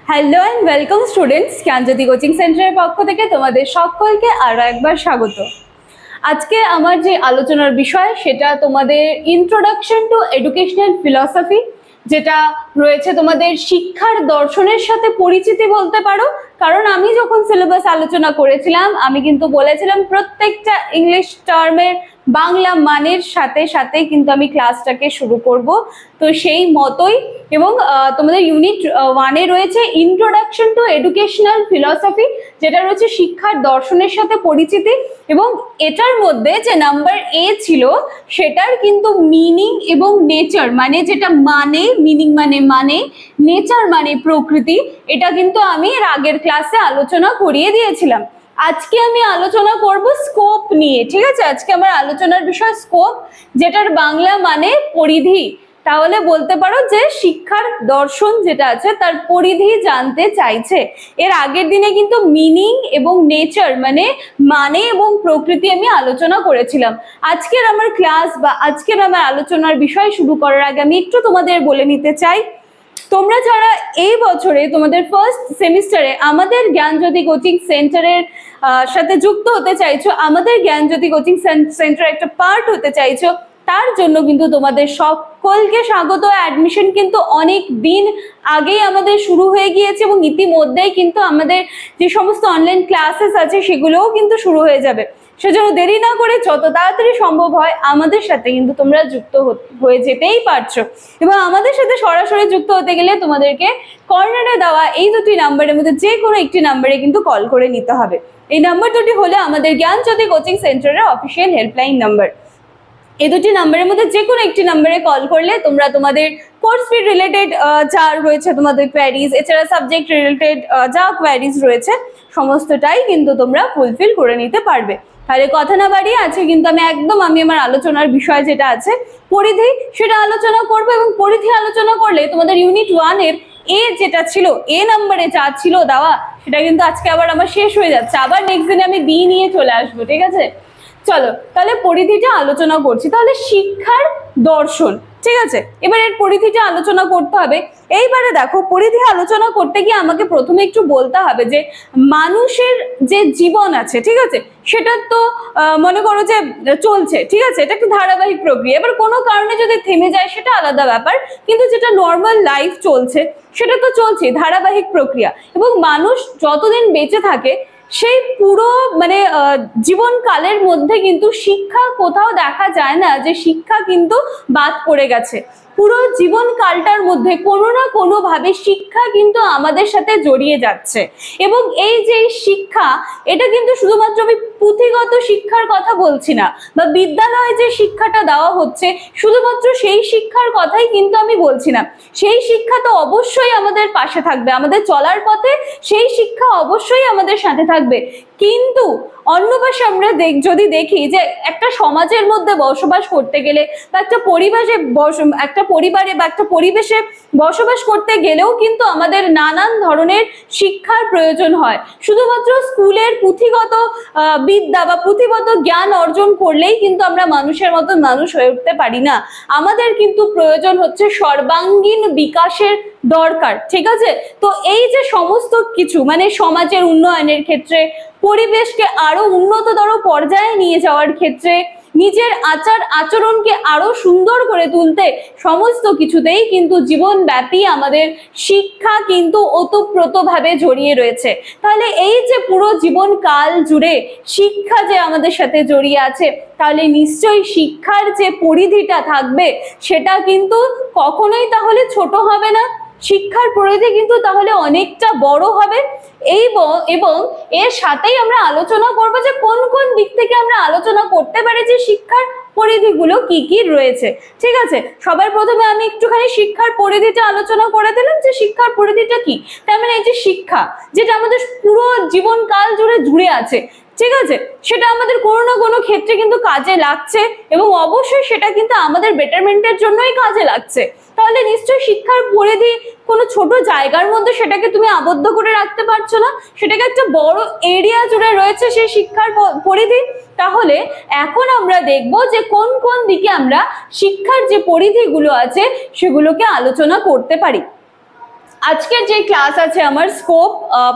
Hello and welcome students, Gyanjyoti coaching সেন্টারের পক্ষ থেকে তোমাদের সকলকে আরও একবার স্বাগত। আজকে আমার যে আলোচনার বিষয় সেটা তোমাদের ইন্ট্রোডাকশন টু এডুকেশনাল ফিলসফি, যেটা রয়েছে তোমাদের শিক্ষার দর্শনের সাথে পরিচিতি বলতে পারো। কারণ আমি যখন সিলেবাস আলোচনা করেছিলাম আমি কিন্তু বলেছিলাম প্রত্যেকটা ইংলিশ টার্মের বাংলা মানের সাথে সাথে কিন্তু আমি ক্লাসটাকে শুরু করব। তো সেই মতোই এবং তোমাদের ইউনিট 1-এ রয়েছে ইন্ট্রোডাকশন টু এডুকেশনাল ফিলসফি, যেটা রয়েছে শিক্ষার দর্শনের সাথে পরিচিতি, এবং এটার মধ্যে যে নাম্বার এ ছিল সেটার কিন্তু মিনিং এবং নেচার, মানে যেটা মানে মিনিং মানে নেচার মানে প্রকৃতি, এটা কিন্তু আমি এর আগের ক্লাসে আলোচনা করিয়ে দিয়েছিলাম। আজকে আমি আলোচনা করব স্কোপ নিয়ে, ঠিক আছে? আজকে আমার আলোচনার বিষয় স্কোপ, যেটার বাংলা মানে পরিধি। তাহলে বলতে পারো যে শিক্ষার দর্শন যেটা আছে তার পরিধি জানতে চাইছে। এর আগের দিনে কিন্তু মিনিং এবং নেচার মানে এবং প্রকৃতি আমি আলোচনা করেছিলাম। আজকের আমার ক্লাস বা আজকের আমার আলোচনার বিষয় শুরু করার আগে আমি একটু তোমাদের বলে নিতে চাই, তোমরা যারা এই বছরে তোমাদের ফার্স্ট সেমিস্টারে আমাদের জ্ঞানজ্যোতি কোচিং সেন্টারের সাথে যুক্ত হতে চাইছো, আমাদের জ্ঞানজ্যোতি কোচিং সেন্টার একটা পার্ট হতে চাইছো, তার জন্য কিন্তু তোমাদের সকলকে স্বাগত। অ্যাডমিশন কিন্তু অনেক দিন আগেই আমাদের শুরু হয়ে গিয়েছে এবং ইতিমধ্যেই কিন্তু আমাদের যে সমস্ত অনলাইন ক্লাসেস আছে সেগুলোও কিন্তু শুরু হয়ে যাবে। সেজন্য দেরি না করে যত তাড়াতাড়ি সম্ভব হয় আমাদের সাথে কিন্তু তোমরা যুক্ত হয়ে যেতেই পারছো। এবং আমাদের সাথে সরাসরি যুক্ত হতে গেলে তোমাদেরকে কর্নারে দেওয়া এই দুটি নাম্বারের মধ্যে যে কোনো একটি নাম্বারে কিন্তু কল করে নিতে হবে। এই নাম্বার দুটি হলো আমাদের জ্ঞানজ্যোতি কোচিং সেন্টারের অফিসিয়াল হেল্পলাইন নাম্বার। এই দুটি নাম্বারের মধ্যে যে কোনো একটি নাম্বারে কল করলে তোমরা তোমাদের কোর্স ফি রিলেটেড যা রয়েছে তোমাদের কোয়ারিজ, এছাড়া সাবজেক্ট রিলেটেড যা কোয়ারিজ রয়েছে সমস্তটাই কিন্তু তোমরা ফুলফিল করে নিতে পারবে। তাহলে কথা না বাড়িয়ে আছে কিন্তু আমি আমার আলোচনার বিষয় যেটা আছে পরিধি, সেটা আলোচনা করবো। এবং পরিধি আলোচনা করলে তোমাদের ইউনিট 1-এর এ যেটা ছিল, এ নাম্বারে যা ছিল দেওয়া, সেটা কিন্তু আজকে আবার আমার শেষ হয়ে যাচ্ছে। আবার নেক্সট দিনে আমি বি নিয়ে চলে আসবো, ঠিক আছে? চলো তাহলে পরিধিটা আলোচনা করছি। তাহলে শিক্ষার দর্শন, ঠিক আছে? এবার এর পরিধিটা আলোচনা করতে হবে। এইবারে দেখো, পরিধি আলোচনা করতে গিয়ে আমাকে প্রথমে একটু বলতে হবে যে মানুষের যে জীবন আছে, ঠিক আছে, সেটা তো মনে করো যে চলছে, ঠিক আছে, এটা একটা ধারাবাহিক প্রক্রিয়া। এবার কোনো কারণে যদি থেমে যায় সেটা আলাদা ব্যাপার, কিন্তু যেটা নর্মাল লাইফ চলছে সেটা তো চলছে, ধারাবাহিক প্রক্রিয়া। এবং মানুষ যতদিন বেঁচে থাকে সেই পুরো জীবনকালের মধ্যে কিন্তু শিক্ষা কোথাও দেখা যায় না যে শিক্ষা কিন্তু বাদ পড়ে গেছে। পুরো জীবনকালটার মধ্যে কোনো না কোনো ভাবে শিক্ষা কিন্তু আমাদের সাথে জড়িয়ে যাচ্ছে। এবং এই যে শিক্ষা, এটা কিন্তু শুধুমাত্র আমি পুঁথিগত শিক্ষার কথা বলছি না, বা বিদ্যালয়ে যে শিক্ষাটা দেওয়া হচ্ছে শুধুমাত্র সেই শিক্ষার কথাই কিন্তু আমি বলছি না। সেই শিক্ষা তো অবশ্যই আমাদের পাশে থাকবে, আমাদের চলার পথে সেই শিক্ষা অবশ্যই আমাদের সাথে থাকবে। কিন্তু অন্য পাশে আমরা যদি দেখি যে একটা সমাজের মধ্যে বসবাস করতে গেলে বা একটা পরিবারে বা একটা পরিবেশে বসবাস করতে গেলেও কিন্তু আমাদের নানান ধরনের শিক্ষার প্রয়োজন হয়। শুধুমাত্র স্কুলের পুঁথিগত বিদ্যা বা পুঁথিগত জ্ঞান অর্জন করলেই কিন্তু আমরা মানুষের মতো মানুষ হয়ে উঠতে পারি না। আমাদের কিন্তু প্রয়োজন হচ্ছে সর্বাঙ্গীন বিকাশের দরকার, ঠিক আছে? তো এই যে সমস্ত কিছু সমাজের উন্নয়নের ক্ষেত্রে, পরিবেশকে আরো উন্নততর পর্যায়ে নিয়ে যাওয়ার ক্ষেত্রে, নিজের আচার আচরণকে আরো সুন্দর করে তুলতে, সমস্ত কিছুতেই কিন্তু জীবনব্যাপী আমাদের শিক্ষা কিন্তু ওতপ্রোতভাবে জড়িয়ে রয়েছে। তাহলে এই যে পুরো জীবনকাল জুড়ে শিক্ষা যে আমাদের সাথে জড়িয়ে আছে, তাহলে নিশ্চয়ই শিক্ষার যে পরিধিটা থাকবে সেটা কিন্তু কখনোই তাহলে ছোট হবে না। শিক্ষার পরিধি কিন্তু তাহলে অনেকটা বড় হবে। এবং এর সাথেই আমরা আলোচনা করব যে কোন কোন দিক থেকে আমরা আলোচনা করতে পারি যে শিক্ষার পরিধিগুলো কি কি রয়েছে, ঠিক আছে? সবার প্রথমে আমি একটুখানি শিক্ষার পরিধিটা আলোচনা করে দিলাম যে শিক্ষার পরিধিটা কি। তার এই যে শিক্ষা যেটা আমাদের পুরো জীবনকাল জুড়ে আছে, ঠিক আছে, সেটা আমাদের কোনো না কোনো ক্ষেত্রে কিন্তু কাজে লাগছে এবং অবশ্যই সেটা কিন্তু আমাদের বেটারমেন্টের জন্যই কাজে লাগছে। তাহলে নিশ্চয়ই শিক্ষার পরিধি কোনো ছোট জায়গার মধ্যে সেটাকে তুমি আবদ্ধ করে রাখতে পারছো না, সেটাকে একটা বড় এরিয়া জুড়ে রয়েছে সেই শিক্ষার পরিধি। তাহলে এখন আমরা দেখব যে কোন কোন দিকে আমরা শিক্ষার যে পরিধিগুলো আছে সেগুলোকে আলোচনা করতে পারি। আজকের যে ক্লাস আছে আমার স্কোপ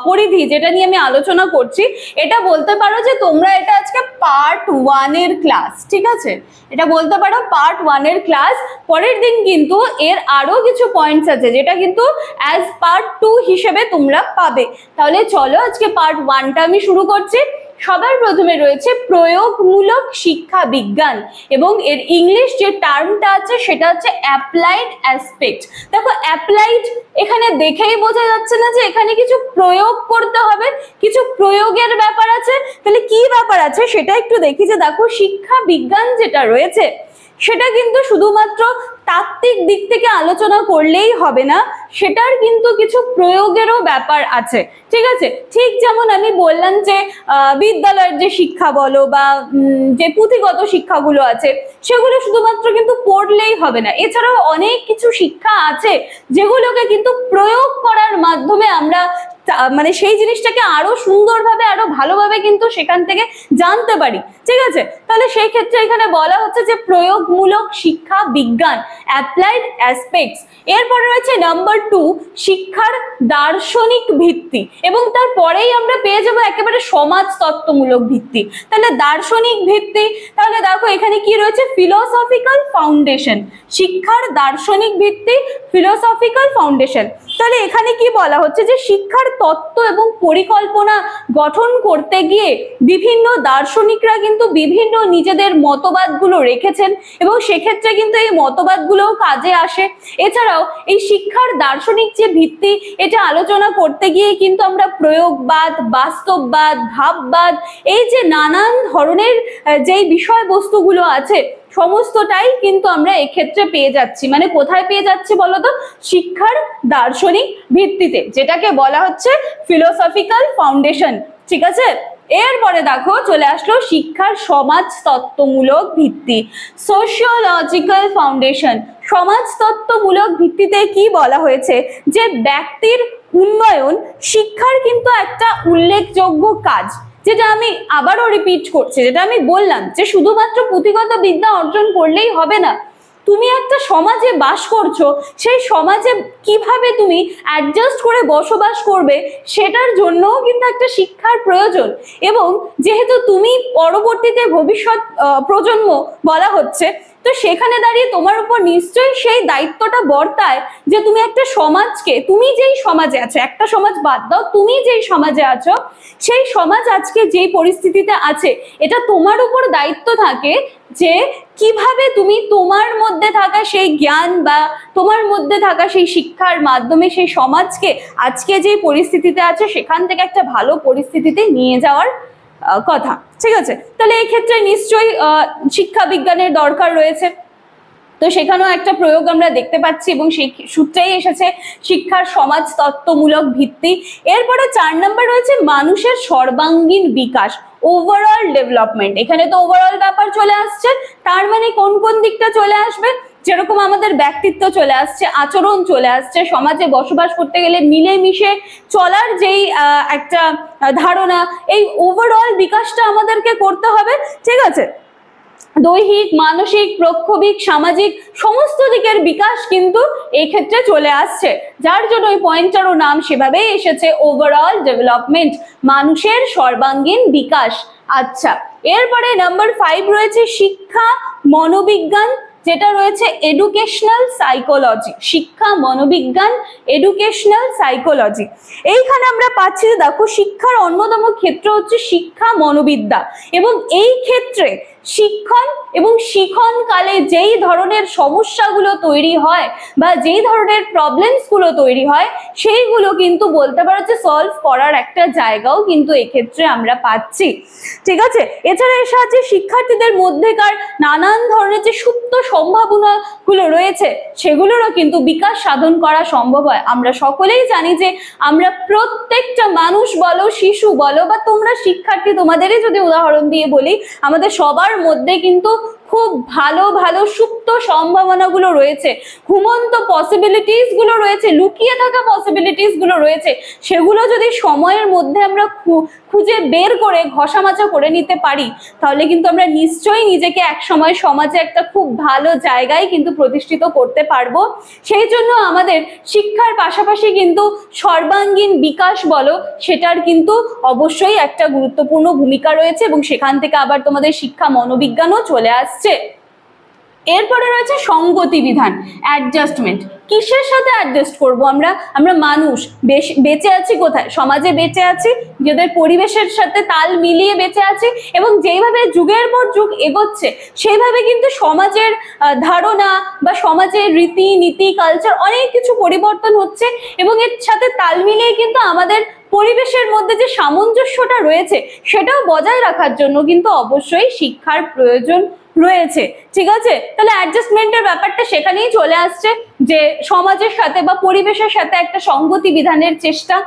পরিধি যেটা নিয়ে আমি আলোচনা করছি, এটা বলতে পারো যে তোমরা এটা আজকে পার্ট 1 এর ক্লাস, ঠিক আছে? এটা বলতে পারো পার্ট 1 এর ক্লাস। পরের দিন কিন্তু এর আরো কিছু পয়েন্টস আছে যেটা কিন্তু অ্যাজ পার্ট 2 হিসেবে তোমরা পাবে। তাহলে চলো আজকে পার্ট 1টা আমি শুরু করছি। সবার প্রথমে রয়েছে প্রয়োগমূলক শিক্ষা বিজ্ঞান, এবং এর ইংলিশ যে টার্মটা আছে সেটা হচ্ছে অ্যাপ্লাইড অ্যাসপেক্ট। দেখো অ্যাপ্লাইড এখানে দেখেই বোঝা যাচ্ছে না যে এখানে কিছু প্রয়োগ করতে হবে, কিছু প্রয়োগের ব্যাপার আছে। তাহলে কি ব্যাপার আছে সেটা একটু দেখি। যে দেখো শিক্ষা বিজ্ঞান যেটা রয়েছে সেটা কিন্তু শুধুমাত্র তাত্ত্বিক দিক থেকে আলোচনা করলেই হবে না, সেটার কিন্তু কিছু প্রয়োগেরও ব্যাপার আছে, ঠিক আছে? ঠিক যেমন আমি বললাম যে বিদ্যালয়ের যে শিক্ষা বলো বা যে পুঁথিগত শিক্ষাগুলো আছে সেগুলো শুধুমাত্র কিন্তু পড়লেই হবে না, এছাড়াও অনেক কিছু শিক্ষা আছে যেগুলোকে কিন্তু প্রয়োগ করার মাধ্যমে আমরা মানে সেই জিনিসটাকে আরো সুন্দরভাবে আরো ভালোভাবে কিন্তু সেখান থেকে জানতে পারি, ঠিক আছে? তাহলে সেই ক্ষেত্রে এখানে বলা হচ্ছে যে প্রয়োগমূলক শিক্ষা বিজ্ঞান, অ্যাপ্লাইড অ্যাসপেক্টস। এরপরে রয়েছে নাম্বার 2 শিক্ষার দার্শনিক ভিত্তি, এবং তারপরেই আমরা পেয়ে যাবো একেবারে সমাজতত্ত্বমূলক ভিত্তি। তাহলে দার্শনিক ভিত্তি, তাহলে দেখো এখানে কি রয়েছে ফিলোসফিক্যাল ফাউন্ডেশন, শিক্ষার দার্শনিক ভিত্তি ফিলোসফিক্যাল ফাউন্ডেশন। তাহলে এখানে কি বলা হচ্ছে যে শিক্ষার তত্ত্ব এবং পরিকল্পনা গঠন করতে গিয়ে বিভিন্ন দার্শনিকরা কিন্তু বিভিন্ন নিজেদের মতবাদগুলো রেখেছেন, এবং সেক্ষেত্রে কিন্তু এই মতবাদগুলোও কাজে আসে। এছাড়াও এই শিক্ষার দার্শনিক যে ভিত্তি এটা আলোচনা করতে গিয়ে কিন্তু আমরা প্রয়োগবাদ, বাস্তববাদ, ভাববাদ, এই যে নানান ধরনের যেই বিষয়বস্তুগুলো আছে সমস্তটাই কিন্তু আমরা এক্ষেত্রে পেয়ে যাচ্ছি। মানে কোথায় পেয়ে যাচ্ছি বলতো? শিক্ষার দার্শনিক ভিত্তিতে, যেটাকে বলা হচ্ছে ফিলোসফিক্যাল ফাউন্ডেশন, ঠিক আছে? এরপরে দেখো চলে আসলো শিক্ষার সমাজতত্ত্বমূলক ভিত্তি, সোশিওলজিক্যাল ফাউন্ডেশন। সমাজতত্ত্বমূলক ভিত্তিতে কি বলা হয়েছে যে ব্যক্তির উন্নয়ন শিক্ষার কিন্তু একটা উল্লেখযোগ্য কাজ, যেটা আমি আবারও রিপিট করছি, যেটা আমি বললাম যে শুধুমাত্র পুঁথিগত বিদ্যা অর্জন করলেই হবে না। তুমি একটা সমাজে বাস করছো, সেই সমাজে কিভাবে তুমি অ্যাডজাস্ট করে বসবাস করবে সেটার জন্যও কিন্তু একটা শিক্ষার প্রয়োজন। এবং যেহেতু তুমি পরবর্তীতে ভবিষ্যৎ প্রজন্ম বলা হচ্ছে, তো সেখানে দাঁড়িয়ে তোমার উপর নিশ্চয়ই সেই দায়িত্বটা বর্তায় যে তুমি একটা সমাজকে, তুমি যেই সমাজে আছো, একটা সমাজ বাদ দাও, তুমি যেই সমাজে আছো সেই সমাজ আজকে যেই পরিস্থিতিতে আছে এটা তোমার উপর দায়িত্ব থাকে যে কিভাবে তুমি তোমার মধ্যে থাকা সেই জ্ঞান বা তোমার মধ্যে থাকা সেই শিক্ষার মাধ্যমে সেই সমাজকে আজকে যে পরিস্থিতিতে আছে সেখান থেকে একটা ভালো পরিস্থিতিতে নিয়ে যাওয়ার কথা, ঠিক আছে? তাহলে এই ক্ষেত্রে নিশ্চয়ই শিক্ষা বিজ্ঞানের দরকার রয়েছে, তো সেখানেও একটা প্রয়োগ আমরা দেখতে পাচ্ছি, এবং সেই সূত্রেই এসেছে শিক্ষার সমাজতত্ত্বমূলক ভিত্তি। এরপরে 4 নম্বর রয়েছে মানুষের সর্বাঙ্গীন বিকাশ, ওভারঅল ডেভেলপমেন্ট। এখানে তো ওভারঅল ব্যাপার চলে আসছে, তার মানে কোন কোন দিকটা চলে আসবে? যেরকম আমাদের ব্যক্তিত্ব চলে আসছে, আচরণ চলে আসছে, সমাজে বসবাস করতে গেলে মিলেমিশে চলার যেই একটা ধারণা, এই ওভারঅল বিকাশটা আমাদেরকে করতে হবে, ঠিক আছে? দৈহিক, মানসিক, প্রক্ষোভিক, সামাজিক সমস্ত দিকের বিকাশ কিন্তু এই ক্ষেত্রে চলে আসছে, যার জন্য ওই পয়েন্টটারও নাম সেভাবেই এসেছে ওভারঅল ডেভেলপমেন্ট, মানুষের সর্বাঙ্গীন বিকাশ। আচ্ছা, এরপরে নাম্বার 5 রয়েছে শিক্ষা মনোবিজ্ঞান, যেটা রয়েছে এডুকেশনাল সাইকোলজি, শিক্ষা মনোবিজ্ঞান এডুকেশনাল সাইকোলজি। এইখানে আমরা পাচ্ছি যে দেখো শিক্ষার অন্যতম ক্ষেত্র হচ্ছে শিক্ষা মনোবিদ্যা, এবং এই ক্ষেত্রে শিক্ষণ এবং শিখন কালে যেই ধরনের সমস্যাগুলো তৈরি হয় বা যেই ধরনের প্রবলেমস গুলো তৈরি হয় সেইগুলো কিন্তু বলতে পারো যে সলভ করার একটা জায়গাও কিন্তু এক্ষেত্রে আমরা পাচ্ছি, ঠিক আছে? এছাড়া এর সাহায্যে শিক্ষার্থীদের মধ্যেকার নানান ধরনের যে সুপ্ত সম্ভাবনা গুলো রয়েছে সেগুলোরও কিন্তু বিকাশ সাধন করা সম্ভব হয়। আমরা সকলেই জানি যে আমরা প্রত্যেকটা মানুষ বলো, শিশু বলো বা তোমরা শিক্ষার্থী, তোমাদেরই যদি উদাহরণ দিয়ে বলি, আমাদের সবার মধ্যে কিন্তু খুব ভালো ভালো সুপ্ত সম্ভাবনাগুলো রয়েছে, ঘুমন্ত পসিবিলিটিস গুলো রয়েছে, লুকিয়ে থাকা পসিবিলিটিস গুলো রয়েছে, সেগুলো যদি সময়ের মধ্যে আমরা খুঁজে বের করে ঘষামাচা করে নিতে পারি, তাহলে কিন্তু আমরা নিশ্চয়ই নিজেকে এক সময় সমাজে একটা খুব ভালো জায়গায় কিন্তু প্রতিষ্ঠিত করতে পারবো। সেই জন্য আমাদের শিক্ষার পাশাপাশি কিন্তু সর্বাঙ্গীন বিকাশ বলো, সেটার কিন্তু অবশ্যই একটা গুরুত্বপূর্ণ ভূমিকা রয়েছে, এবং সেখান থেকে আবার তোমাদের শিক্ষা মনোবিজ্ঞানও চলে আসছে। এরপরে রয়েছে সঙ্গতি বিধান, অ্যাডজাস্টমেন্ট। কিসের সাথে অ্যাডজাস্ট করবো আমরা? আমরা মানুষ বেঁচে আছি কোথায়? সমাজে বেঁচে আছি, যাদের পরিবেশের সাথে তাল মিলিয়ে বেঁচে আছি, এবং যেইভাবে যুগের পর যুগ এগোচ্ছে সেইভাবে কিন্তু সমাজের ধারণা বা সমাজের রীতি নীতি কালচার অনেক কিছু পরিবর্তন হচ্ছে, এবং এর সাথে তাল মিলিয়ে কিন্তু আমাদের পরিবেশের মধ্যে যে সামঞ্জস্যটা রয়েছে সেটাও বজায় রাখার জন্য কিন্তু অবশ্যই শিক্ষার প্রয়োজন রয়েছে। ঠিক আছে, তাহলে অ্যাডজাস্টমেন্টের ব্যাপারটা সেখানেই চলে আসছে, যে সমাজের সাথে বা পরিবেশের সাথে একটা সঙ্গতি বিধানের চেষ্টা।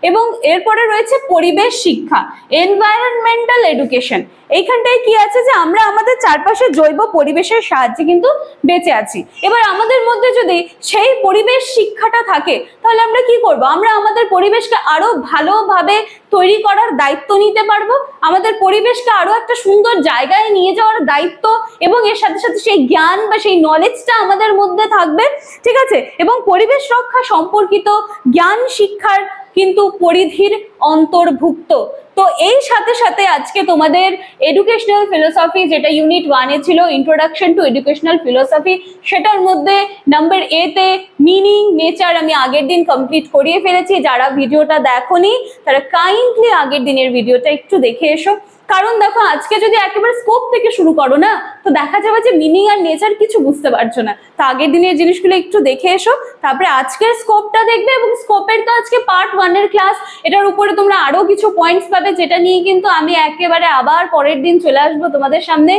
এবং এরপরে রয়েছে পরিবেশ শিক্ষা, এনভায়রনমেন্টাল এডুকেশন। এইখানটায় কি আছে, যে আমরা আমাদের চারপাশে জৈব পরিবেশের সাহায্যে কিন্তু বেঁচে আছি। এবার আমাদের মধ্যে যদি সেই পরিবেশ শিক্ষাটা থাকে, তাহলে আমরা কি করব? আমরা আমাদের পরিবেশকে আরো ভালোভাবে তৈরি করার দায়িত্ব নিতে পারবো, আমাদের পরিবেশকে আরো একটা সুন্দর জায়গায় নিয়ে যাওয়ার দায়িত্ব, এবং এর সাথে সাথে সেই জ্ঞান বা সেই নলেজটা আমাদের মধ্যে থাকবে। ঠিক আছে, এবং পরিবেশ রক্ষা সম্পর্কিত জ্ঞান শিক্ষার কিন্তু পরিধির অন্তর্ভুক্ত। তো এই সাথে সাথে আজকে তোমাদের এডুকেশনাল ফিলোসফি, যেটা ইউনিট 1-এ ছিল, ইন্ট্রোডাকশন টু এডুকেশনাল ফিলোসফি, সেটার মধ্যে নাম্বার 'এ তে মিনিং নেচার আমি আগের দিন কমপ্লিট করিয়ে ফেলেছি। যারা ভিডিওটা দেখোনি তারা কাইন্ডলি আগের দিনের ভিডিওটা একটু দেখে এসো, কারণ দেখো আজকে যদি একেবারে স্কোপ থেকে শুরু করো না, তো দেখা যাবে যে মিনিং আর নেচার কিছু বুঝতে পারছো না। তো আগের দিনের জিনিসগুলো একটু দেখে এসো, তারপরে আজকের স্কোপটা দেখবে, এবং স্কোপের তো আজকে পার্ট 1-এর ক্লাস, এটার উপরে তোমরা আরো কিছু পয়েন্টস পাবে, যেটা নিয়ে কিন্তু আমি একেবারে আবার পরের দিন চলে আসবো তোমাদের সামনে।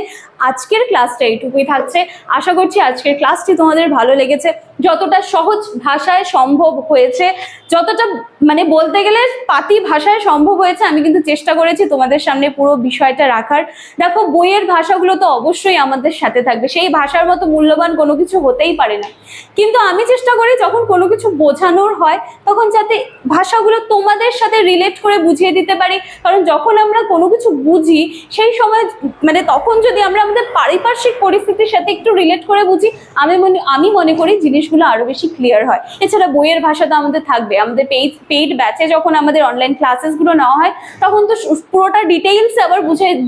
আজকের ক্লাসটা এইটুকুই থাকছে। আশা করছি আজকের ক্লাসটি তোমাদের ভালো লেগেছে, যতটা সহজ ভাষায় সম্ভব হয়েছে, যতটা মানে বলতে গেলে পাতি ভাষায় সম্ভব হয়েছে, আমি কিন্তু চেষ্টা করেছি তোমাদের সামনে পুরো বিষয়টা রাখার। দেখো বইয়ের ভাষাগুলো তো অবশ্যই আমাদের সাথে থাকবে, সেই ভাষার মতো মূল্যবান কোনো কিছু হতেই পারে না, কিন্তু আমি চেষ্টা করি যখন কোনো কিছু বোঝানোর হয় তখন যাতে ভাষাগুলো তোমাদের সাথে রিলেট করে বুঝিয়ে দিতে পারি। কারণ যখন আমরা কোনো কিছু বুঝি সেই সময় মানে তখন যদি আমরা আমাদের পারিপার্শ্বিক পরিস্থিতির সাথে একটু রিলেট করে বুঝি, আমি মনে করি জিনিসগুলো আরো বেশি ক্লিয়ার হয়। এছাড়া বইয়ের ভাষা তো আমাদের থাকবে, আমাদের পেইড ব্যাচে যখন আমাদের অনলাইন ক্লাসেসগুলো নেওয়া হয় তখন তো পুরোটা ডিটেইলস আবার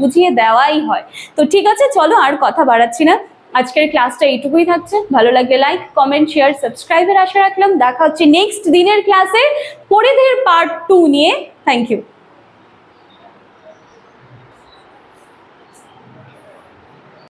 বুঝিয়ে দেওয়াই হয়। তো ঠিক আছে, চলো আর কথা বাড়াচ্ছি না, আজকের ক্লাসটা এইটুকুই থাকছে। ভালো লাগলে লাইক, কমেন্ট, শেয়ার, সাবস্ক্রাইবের আশা রাখলাম। দেখা হচ্ছে নেক্সট দিনের ক্লাসে পরিধির পার্ট 2 নিয়ে। Thank you.